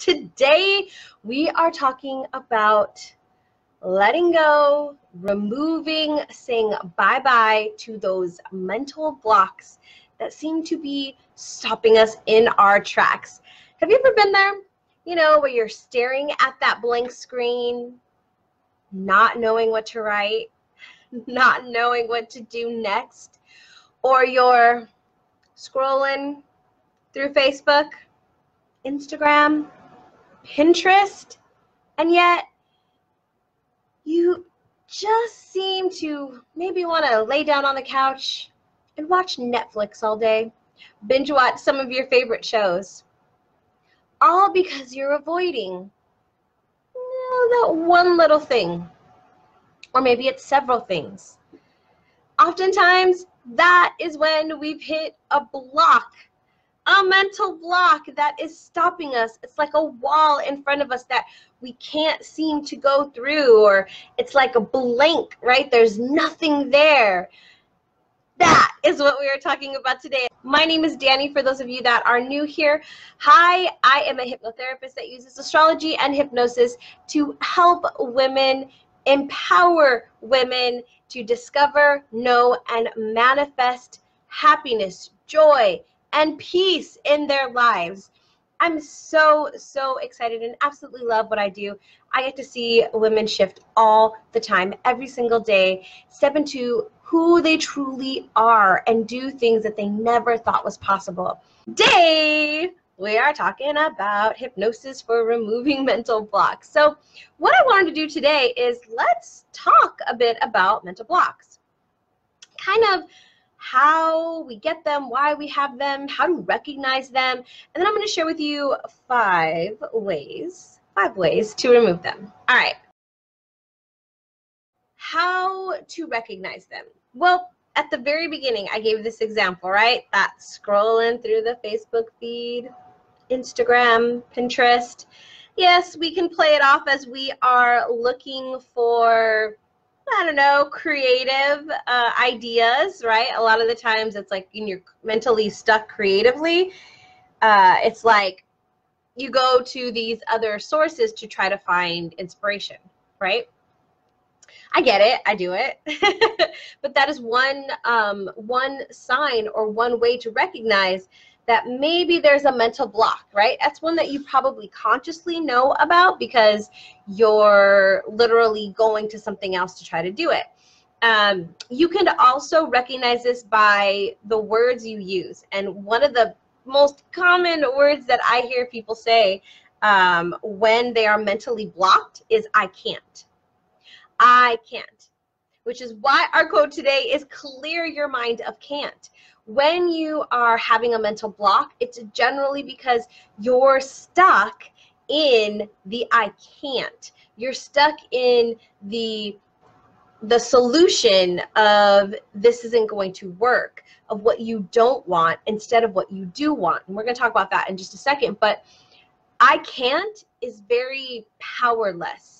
Today, we are talking about letting go, removing, saying bye-bye to those mental blocks that seem to be stopping us in our tracks. Have you ever been there? You know, where you're staring at that blank screen, not knowing what to write, not knowing what to do next, or you're scrolling through Facebook, Instagram, Pinterest, and yet you just seem to maybe want to lay down on the couch and watch Netflix all day, binge watch some of your favorite shows, all because you're avoiding that one little thing, or maybe it's several things. Oftentimes, that is when we've hit a block, a mental block that is stopping us. It's like a wall in front of us that we can't seem to go through, or it's like a blank, right? There's nothing there. That is what we are talking about today. My name is Danie, for those of you that are new here. Hi, I am a hypnotherapist that uses astrology and hypnosis to help women, empower women to discover, know, and manifest happiness, joy, and peace in their lives. I'm so excited and absolutely love what I do. I get to see women shift all the time, every single day, step into who they truly are and do things that they never thought was possible. Today, we are talking about hypnosis for removing mental blocks. So what I wanted to do today is let's talk a bit about mental blocks. Kind of how we get them, why we have them, how to recognize them, and then I'm going to share with you five ways to remove them. All right. How to recognize them? Well, at the very beginning, I gave this example, right? That scrolling through the Facebook feed, Instagram, Pinterest. Yes, we can play it off as we are looking for, I don't know, creative ideas, right? A lot of the times it's like when you're mentally stuck creatively, it's like you go to these other sources to try to find inspiration, right? I get it, I do it. But that is one sign or one way to recognize that maybe there's a mental block, right? That's one that you probably consciously know about because you're literally going to something else to try to do it. You can also recognize this by the words you use. And one of the most common words that I hear people say when they are mentally blocked is I can't. I can't, which is why our quote today is clear your mind of can't. When you are having a mental block, it's generally because you're stuck in the I can't. You're stuck in the solution of this isn't going to work, of what you don't want instead of what you do want. And we're going to talk about that in just a second. But I can't is very powerless.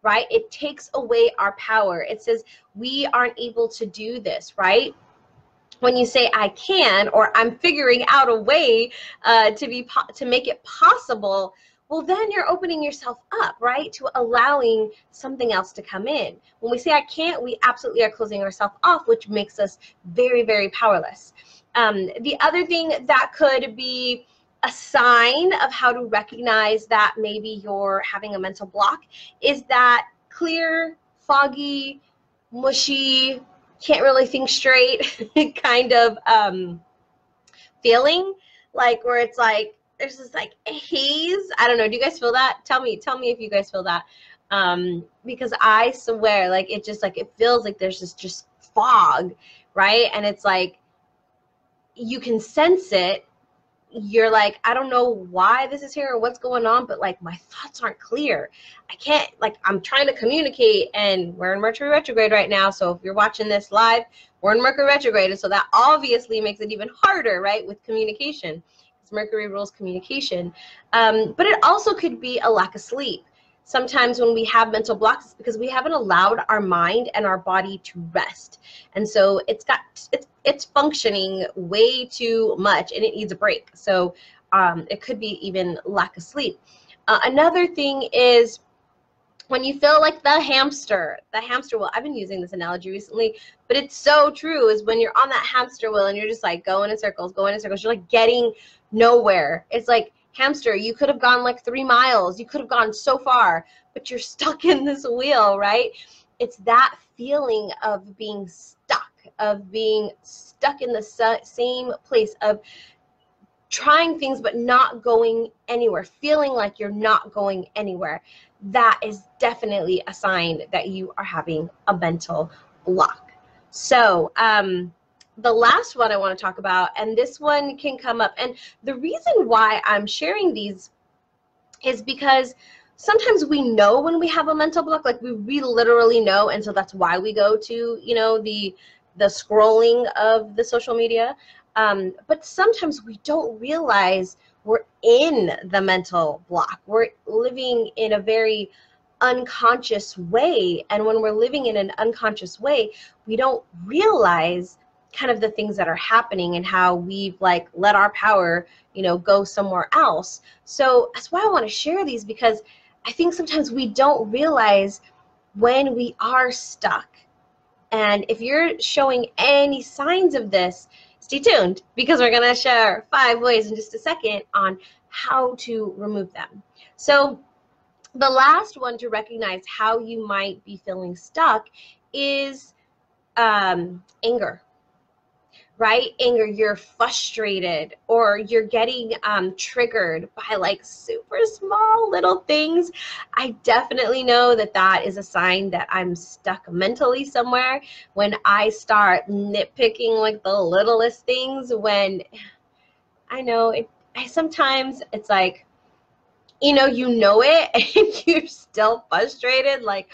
Right? It takes away our power. It says we aren't able to do this, right? When you say I can, or I'm figuring out a way to make it possible, well, then you're opening yourself up, right, to allowing something else to come in. When we say I can't, we absolutely are closing ourselves off, which makes us very powerless. The other thing that could be a sign of how to recognize that maybe you're having a mental block is that clear, foggy, mushy, can't really think straight kind of feeling, like where it's like there's this like a haze. I don't know. Do you guys feel that? Tell me if you guys feel that. Because I swear, like it just like it feels like there's this just fog, right? And it's like you can sense it. You're like, I don't know why this is here or what's going on, but like my thoughts aren't clear. I can't, like, I'm trying to communicate, and we're in Mercury retrograde right now. So if you're watching this live, we're in Mercury retrograde. And so that obviously makes it even harder, right, with communication, because Mercury rules communication. But it also could be a lack of sleep. Sometimes when we have mental blocks, it's because we haven't allowed our mind and our body to rest. And so it's functioning way too much and it needs a break. So it could be even lack of sleep. Another thing is when you feel like the hamster wheel. I've been using this analogy recently, but it's so true, is when you're on that hamster wheel and you're just like going in circles, you're like getting nowhere. It's like, hamster, you could have gone like 3 miles, you could have gone so far, but you're stuck in this wheel, right? It's that feeling of being stuck in the same place, of trying things but not going anywhere, feeling like you're not going anywhere. That is definitely a sign that you are having a mental block. So the last one I want to talk about, and this one can come up, and the reason why I'm sharing these is because sometimes we know when we have a mental block, like we literally know, and so that's why we go to, you know, the scrolling of the social media. But sometimes we don't realize we're in the mental block. We're living in a very unconscious way, and when we're living in an unconscious way, we don't realize kind of the things that are happening and how we've like let our power, you know, go somewhere else. So that's why I want to share these, because I think sometimes we don't realize when we are stuck. And if you're showing any signs of this, stay tuned, because we're going to share 5 ways in just a second on how to remove them. So the last one to recognize how you might be feeling stuck is anger. Right? Anger, you're frustrated, or you're getting triggered by like super small little things. I definitely know that that is a sign that I'm stuck mentally somewhere, when I start nitpicking like the littlest things, when I know it, sometimes it's like, you know it, and you're still frustrated, like,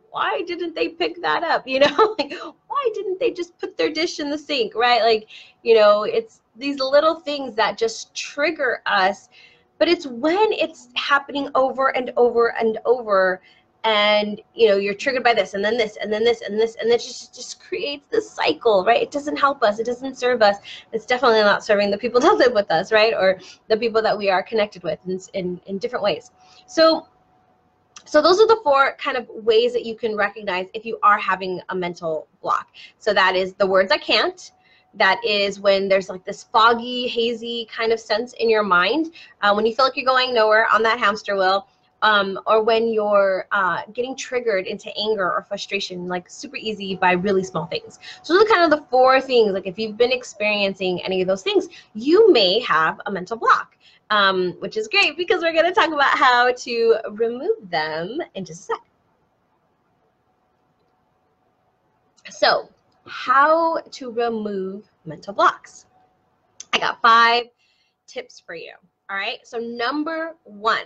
why didn't they pick that up? You know, like, why didn't they just put their dish in the sink, right? Like, you know, it's these little things that just trigger us, but it's when it's happening over and over and over, and, you know, you're triggered by this, and then this, and then this, and this, and it just creates this cycle, right? It doesn't help us. It doesn't serve us. It's definitely not serving the people that live with us, right? Or the people that we are connected with in different ways. So those are the 4 kind of ways that you can recognize if you are having a mental block. So that is the words I can't. That is when there's like this foggy, hazy kind of sense in your mind, when you feel like you're going nowhere on that hamster wheel, or when you're getting triggered into anger or frustration, like super easy by really small things. So those are kind of the 4 things. Like if you've been experiencing any of those things, you may have a mental block. Which is great, because we're going to talk about how to remove them in just a sec. So, how to remove mental blocks. I got 5 tips for you. All right. So number 1,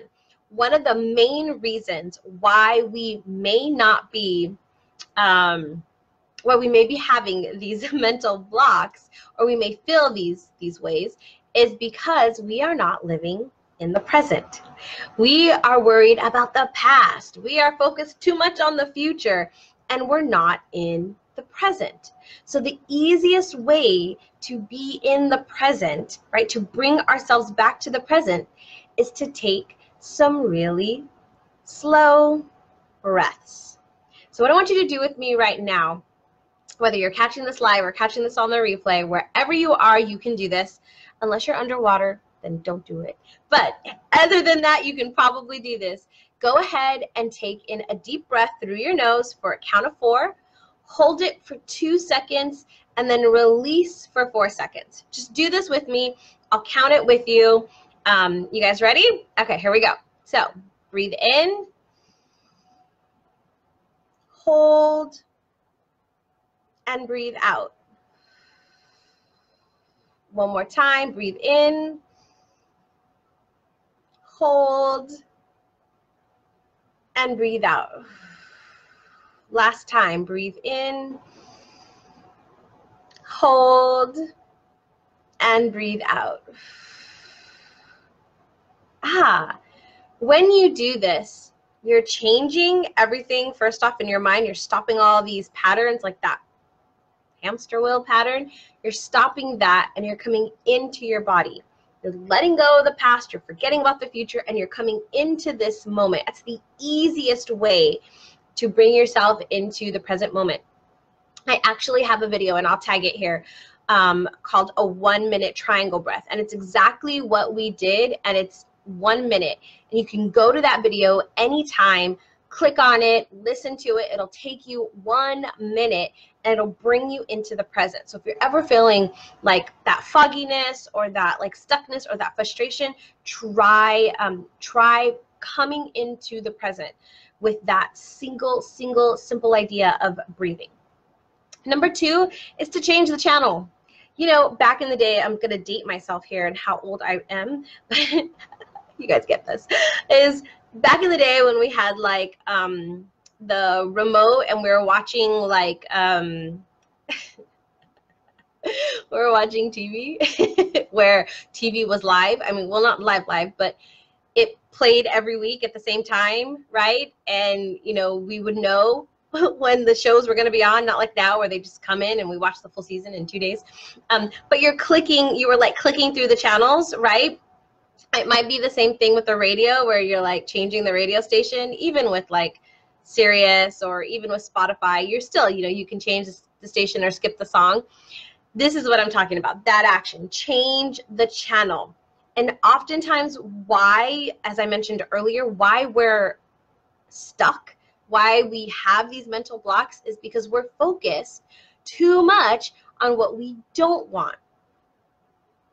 one of the main reasons why we may not be, why we may be having these mental blocks, or we may feel these ways, is because we are not living in the present. We are worried about the past. We are focused too much on the future, and we're not in the present. So the easiest way to be in the present, right, to bring ourselves back to the present, is to take some really slow breaths. So what I want you to do with me right now, whether you're catching this live or catching this on the replay, wherever you are, you can do this. Unless you're underwater, then don't do it. But other than that, you can probably do this. Go ahead and take in a deep breath through your nose for a count of 4. Hold it for 2 seconds, and then release for 4 seconds. Just do this with me. I'll count it with you. You guys ready? Okay, here we go. So breathe in, hold, and breathe out. One more time, breathe in, hold, and breathe out. Last time, breathe in, hold, and breathe out. When you do this, you're changing everything first off in your mind. You're stopping all these patterns, like that hamster wheel pattern. You're stopping that, and you're coming into your body. You're letting go of the past, you're forgetting about the future, and you're coming into this moment. That's the easiest way to bring yourself into the present moment. I actually have a video, and I'll tag it here, called a 1-minute triangle breath. And it's exactly what we did, and it's 1 minute. And you can go to that video anytime, click on it, listen to it. It'll take you 1 minute, and it'll bring you into the present. So if you're ever feeling like that fogginess or that like stuckness or that frustration, try coming into the present with that simple idea of breathing. Number 2 is to change the channel. You know, back in the day, I'm going to date myself here and how old I am, but you guys get this, is back in the day when we had like the remote and we were watching like, we were watching TV where TV was live. I mean, well, not live, but it played every week at the same time, right? And, you know, we would know when the shows were going to be on, not like now where they just come in and we watch the full season in 2 days. But you were like clicking through the channels, right? It might be the same thing with the radio where you're like changing the radio station, even with like Sirius or even with Spotify, you're still, you know, you can change the station or skip the song. This is what I'm talking about, that action, change the channel. And oftentimes why, as I mentioned earlier, why we're stuck, why we have these mental blocks is because we're focused too much on what we don't want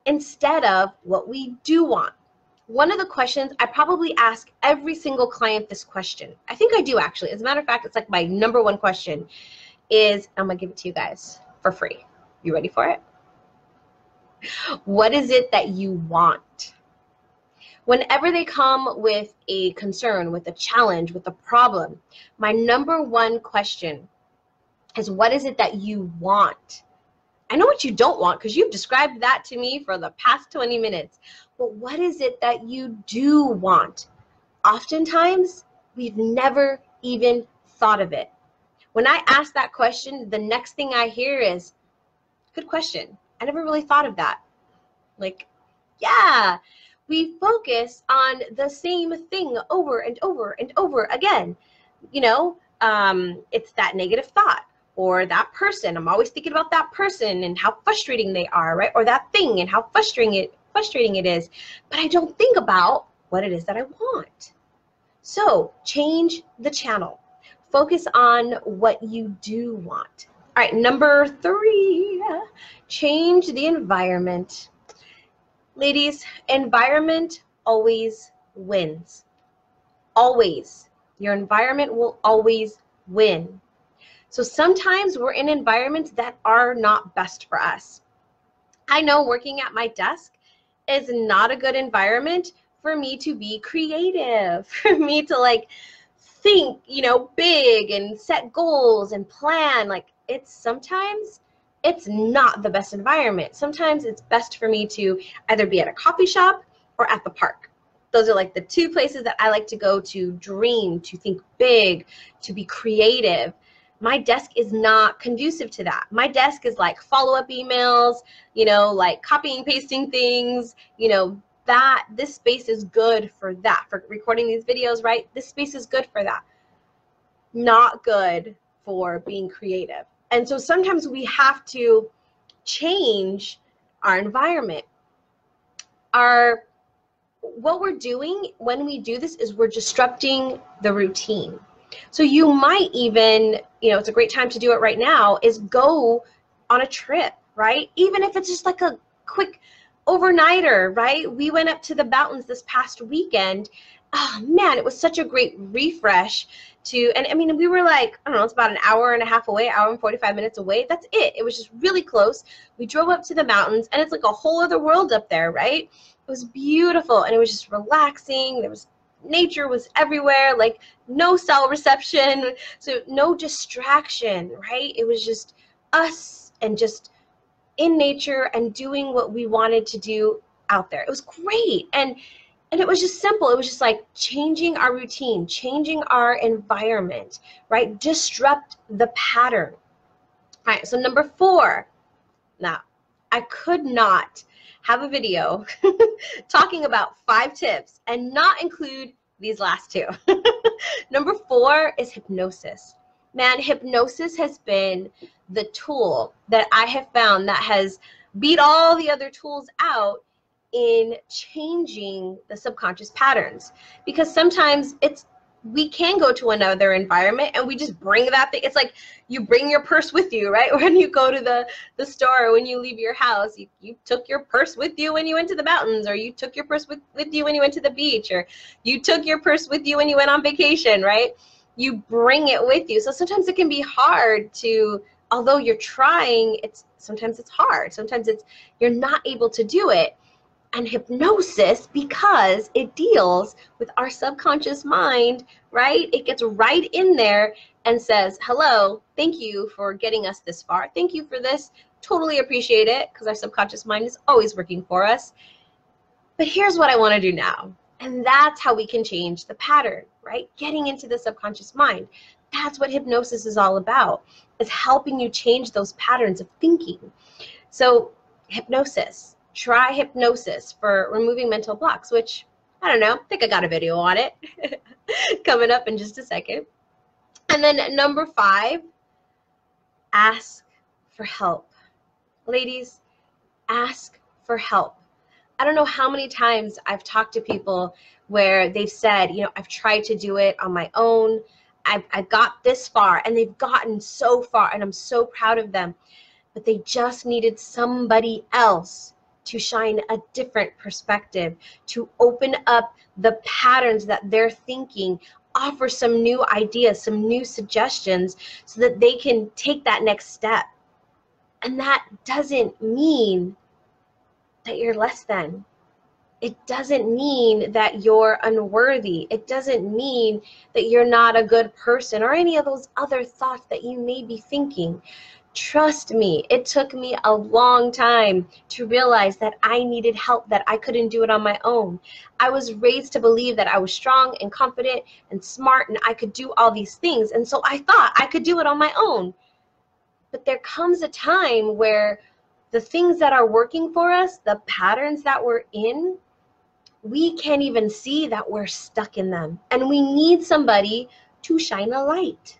instead of what we do want. One of the questions, I probably ask every single client this question. I think I do actually. As a matter of fact, it's like my #1 question is, I'm gonna give it to you guys for free. You ready for it? What is it that you want? Whenever they come with a concern, with a challenge, with a problem, my #1 question is, what is it that you want? I know what you don't want because you've described that to me for the past 20 minutes. But what is it that you do want? Oftentimes, we've never even thought of it. When I ask that question, the next thing I hear is, good question. I never really thought of that. Like, yeah, we focus on the same thing over and over and over again. You know, it's that negative thought or that person. I'm always thinking about that person and how frustrating they are, right? Or that thing and how frustrating it is. But I don't think about what it is that I want. So change the channel. Focus on what you do want. All right, number 3, change the environment. Ladies, environment always wins. Always. Your environment will always win. So sometimes we're in environments that are not best for us. I know working at my desk is not a good environment for me to be creative, for me to like think, you know, big and set goals and plan. Like sometimes it's not the best environment. Sometimes it's best for me to either be at a coffee shop or at the park. Those are like the 2 places that I like to go to dream, to think big, to be creative. My desk is not conducive to that. My desk is like follow-up emails, you know, like copying, pasting things, you know, that this space is good for that, for recording these videos, right? This space is good for that. Not good for being creative. And so sometimes we have to change our environment. What we're doing when we do this is we're disrupting the routine. So you might even, you know, it's a great time to do it right now, is go on a trip, right? Even if it's just like a quick overnighter, right? We went up to the mountains this past weekend. Oh man, it was such a great refresh and I mean, we were like, I don't know, it's about an hour and a half away, hour and 45 minutes away. That's it. It was just really close. We drove up to the mountains and it's like a whole other world up there, right? It was beautiful and it was just relaxing. Nature was everywhere, like no cell reception, so no distraction, right? It was just us and just in nature and doing what we wanted to do out there. It was great. And it was just simple. It was just like changing our routine, changing our environment, right? Disrupt the pattern. All right, so number 4. Now, I could not have a video talking about 5 tips and not include these last 2. Number 4 is hypnosis. Man, hypnosis has been the tool that I have found that has beat all the other tools out in changing the subconscious patterns. Because sometimes we can go to another environment and we just bring that thing. It's like you bring your purse with you, right? When you go to the store, when you leave your house, you took your purse with you when you went to the mountains, or you took your purse with you when you went to the beach, or you took your purse with you when you went on vacation, right? You bring it with you. So sometimes it can be hard to, although you're trying, sometimes it's hard. Sometimes you're not able to do it. And hypnosis, because it deals with our subconscious mind, right? It gets right in there and says, hello, thank you for getting us this far. Thank you for this. Totally appreciate it, because our subconscious mind is always working for us. But here's what I want to do now. And that's how we can change the pattern, right? Getting into the subconscious mind. That's what hypnosis is all about, is helping you change those patterns of thinking. So hypnosis. Try hypnosis for removing mental blocks, which, I don't know, I think I got a video on it coming up in just a second. And then number 5, ask for help. Ladies, ask for help. I don't know how many times I've talked to people where they've said, I've tried to do it on my own. I got this far, and they've gotten so far, and I'm so proud of them. But they just needed somebody else to shine a different perspective, to open up the patterns that they're thinking, offer some new ideas, some new suggestions, so that they can take that next step. And that doesn't mean that you're less than. It doesn't mean that you're unworthy. It doesn't mean that you're not a good person, or any of those other thoughts that you may be thinking. Trust me, it took me a long time to realize that I needed help, that I couldn't do it on my own. I was raised to believe that I was strong and confident and smart and I could do all these things. And so I thought I could do it on my own. But there comes a time where the things that are working for us, the patterns that we're in, we can't even see that we're stuck in them. And we need somebody to shine a light,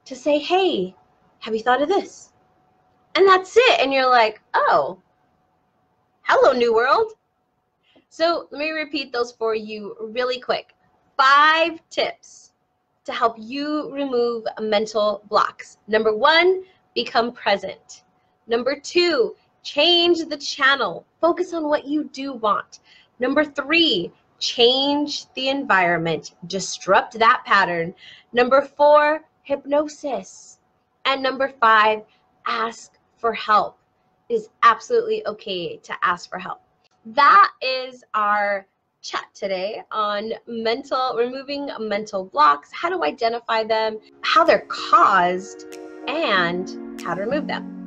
to say, hey, have you thought of this? And that's it. And you're like, oh, hello, new world. So let me repeat those for you really quick. 5 tips to help you remove mental blocks. Number 1, become present. Number 2, change the channel. Focus on what you do want. Number 3, change the environment. Disrupt that pattern. Number 4, hypnosis. And number 5, ask for help. It is absolutely okay to ask for help. That is our chat today on removing mental blocks, how to identify them, how they're caused, and how to remove them.